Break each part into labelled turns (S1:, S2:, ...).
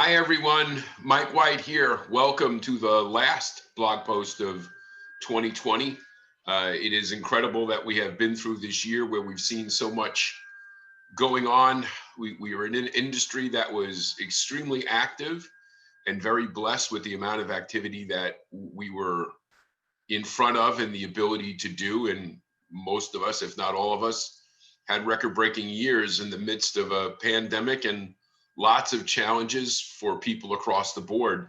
S1: Hi, everyone. Mike White here. Welcome to the last blog post of 2020. It is incredible that we have been through this year where we've seen so much going on. We were in an industry that was extremely active and very blessed with the amount of activity that we were in front of and the ability to do. And most of us, if not all of us, had record-breaking years in the midst of a pandemic and lots of challenges for people across the board.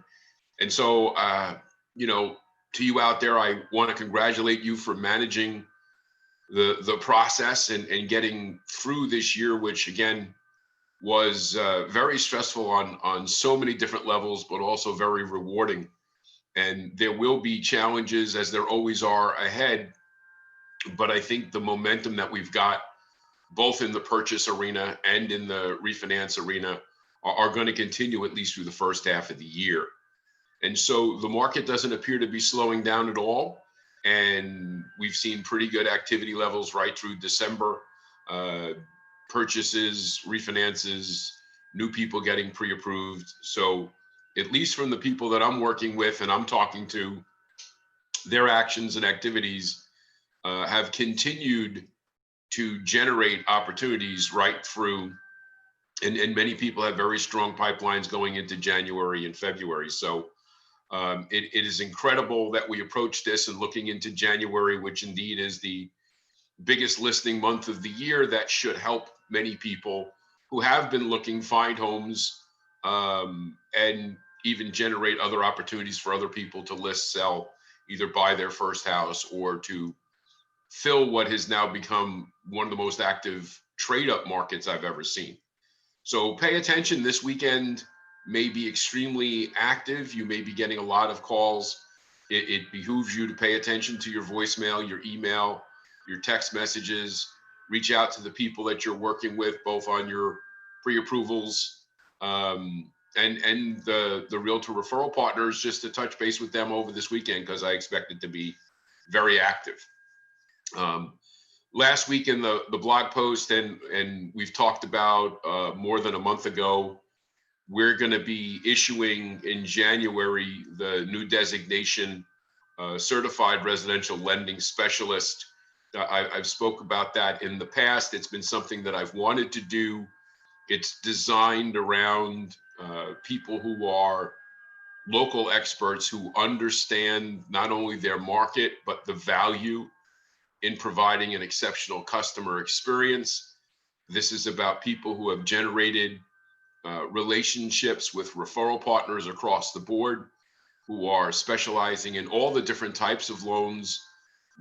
S1: And so, to you out there, I want to congratulate you for managing the process and getting through this year, which again was very stressful on so many different levels, but also very rewarding. And there will be challenges, as there always are, ahead. But I think the momentum that we've got, both in the purchase arena and in the refinance arena, are going to continue at least through the first half of the year. And so the market doesn't appear to be slowing down at all. And we've seen pretty good activity levels right through December. Purchases, refinances, new people getting pre-approved. So at least from the people that I'm working with and I'm talking to, their actions and activities have continued to generate opportunities right through. And many people have very strong pipelines going into January and February. So it is incredible that we approach this and looking into January, which indeed is the biggest listing month of the year. That should help many people who have been looking, find homes, and even generate other opportunities for other people to list, sell, either buy their first house or to fill what has now become one of the most active trade-up markets I've ever seen. So pay attention. This weekend may be extremely active. You may be getting a lot of calls. It behooves you to pay attention to your voicemail, your email, your text messages. Reach out to the people that you're working with, both on your pre-approvals and the realtor referral partners, just to touch base with them over this weekend, because I expect it to be very active. Last week in the blog post, and we've talked about more than a month ago, we're going to be issuing in January the new designation, certified residential lending specialist. I've spoke about that in the past. It's been something that I've wanted to do. It's designed around people who are local experts who understand not only their market, but the value in providing an exceptional customer experience. This is about people who have generated relationships with referral partners across the board, who are specializing in all the different types of loans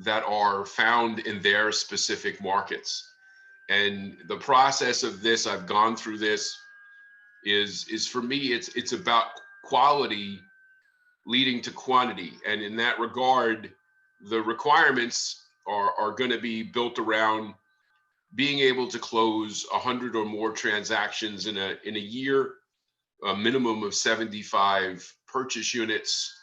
S1: that are found in their specific markets. And the process of this, I've gone through this, is for me, it's about quality leading to quantity. And in that regard, the requirements are going to be built around being able to close 100 or more transactions in a year, a minimum of 75 purchase units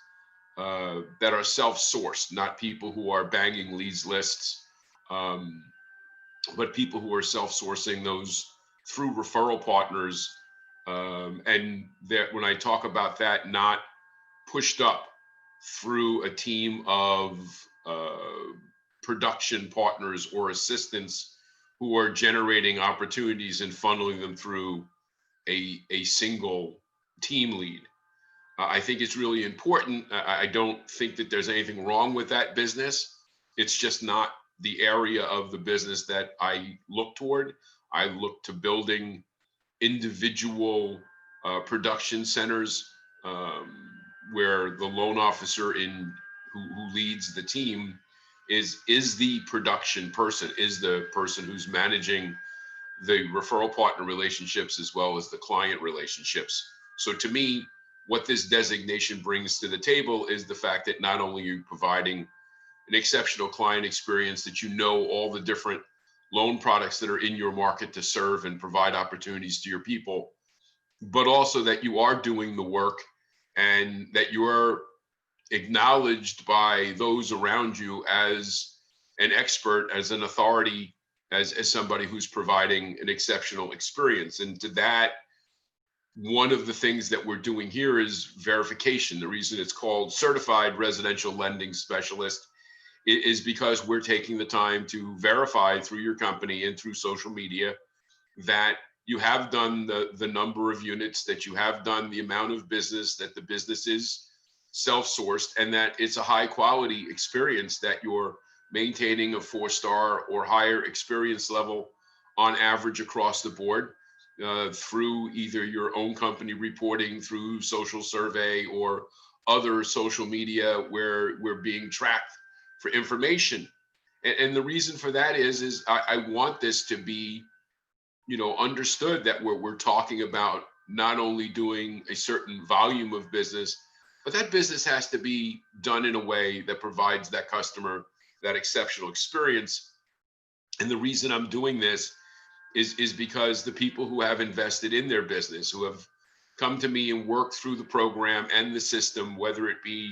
S1: that are self-sourced, not people who are banging leads lists, but people who are self-sourcing those through referral partners. And that when I talk about that, not pushed up through a team of production partners or assistants who are generating opportunities and funneling them through a single team lead. I think it's really important. I don't think that there's anything wrong with that business. It's just not the area of the business that I look toward. I look to building individual production centers where the loan officer who leads the team is the production person, is the person who's managing the referral partner relationships as well as the client relationships. So to me, what this designation brings to the table is the fact that not only are you providing an exceptional client experience, that you know all the different loan products that are in your market to serve and provide opportunities to your people, but also that you are doing the work and that you are acknowledged by those around you as an expert, as an authority, as somebody who's providing an exceptional experience. And to that, one of the things that we're doing here is verification. The reason it's called certified residential lending specialist is because we're taking the time to verify through your company and through social media that you have done the number of units, that you have done the amount of business, that the business is self-sourced, and that it's a high quality experience, that you're maintaining a 4-star or higher experience level on average across the board, through either your own company reporting, through social survey, or other social media where we're being tracked for information. And the reason for that is I want this to be, understood that we're talking about not only doing a certain volume of business, but that business has to be done in a way that provides that customer that exceptional experience. And the reason I'm doing this is because the people who have invested in their business, who have come to me and worked through the program and the system, whether it be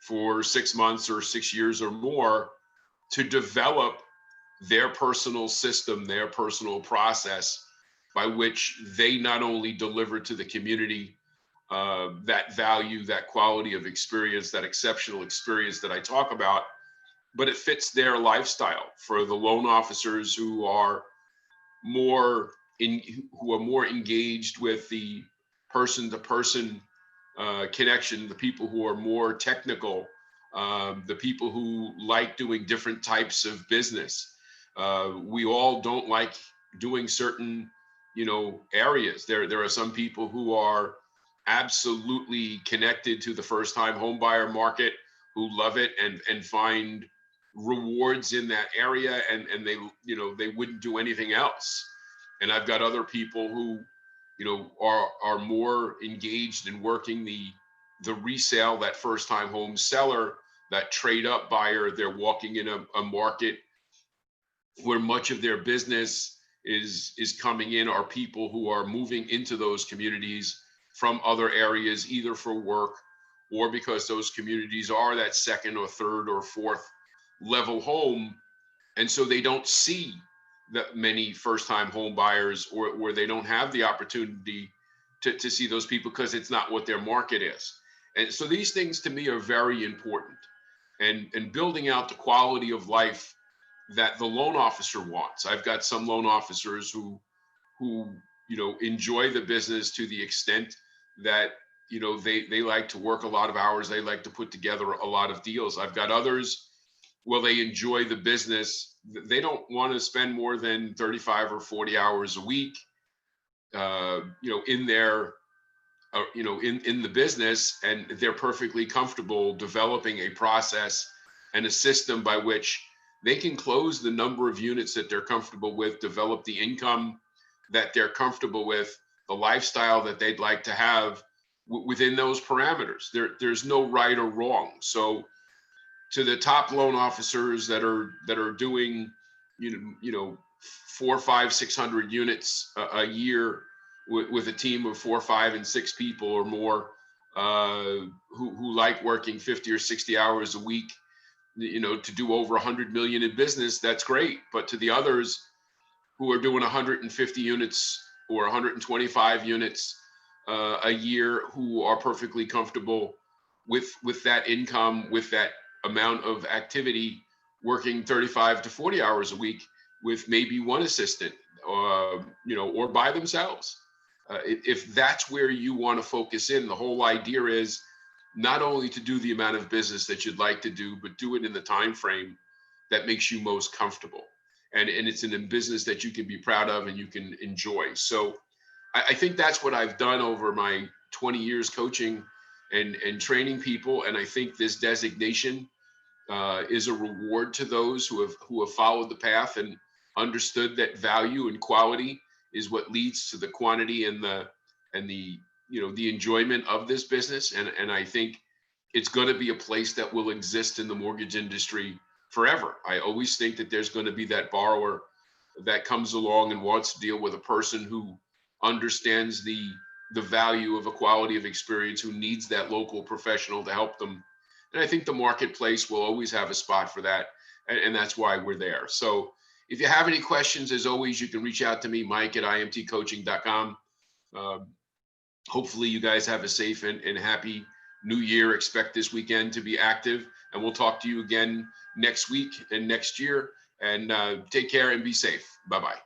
S1: for 6 months or 6 years or more, to develop their personal system, their personal process by which they not only deliver to the community that value, that quality of experience, that exceptional experience that I talk about, but it fits their lifestyle. For the loan officers who are more engaged with the person to person connection, the people who are more technical, the people who like doing different types of business. We all don't like doing certain, areas. There are some people who are absolutely connected to the first time home buyer market, who love it and find rewards in that area, and they wouldn't do anything else. And I've got other people who, are more engaged in working the resale, that first time home seller, that trade up buyer. They're walking in a market where much of their business is coming in, are people who are moving into those communities from other areas, either for work or because those communities are that second or third or fourth level home. And so they don't see that many first time home buyers, or where they don't have the opportunity to see those people because it's not what their market is. And so these things to me are very important, and building out the quality of life that the loan officer wants. I've got some loan officers who enjoy the business to the extent that they like to work a lot of hours. They like to put together a lot of deals. I've got others, well, they enjoy the business. They don't want to spend more than 35 or 40 hours a week, in their, in the business, and they're perfectly comfortable developing a process and a system by which they can close the number of units that they're comfortable with, develop the income that they're comfortable with, the lifestyle that they'd like to have within those parameters. There's no right or wrong. So to the top loan officers that are doing, 4, 5, 600 units a year with a team of 4, 5, and 6 people or more, who like working 50 or 60 hours a week, to do over 100 million in business, that's great. But to the others who are doing 150 units or 125 units a year, who are perfectly comfortable with that income, with that amount of activity, working 35 to 40 hours a week with maybe one assistant, or by themselves. If that's where you want to focus in, the whole idea is not only to do the amount of business that you'd like to do, but do it in the time frame that makes you most comfortable. And it's in a business that you can be proud of and you can enjoy. So I think that's what I've done over my 20 years coaching and training people. And I think this designation is a reward to those who have followed the path and understood that value and quality is what leads to the quantity and the the enjoyment of this business. And I think it's going to be a place that will exist in the mortgage industry forever. I always think that there's going to be that borrower that comes along and wants to deal with a person who understands the value of a quality of experience, who needs that local professional to help them. And I think the marketplace will always have a spot for that. And that's why we're there. So if you have any questions, as always, you can reach out to me, Mike at imtcoaching.com. hopefully you guys have a safe and happy new year. Expect this weekend to be active, and we'll talk to you again next week and next year. And take care and be safe. Bye-bye.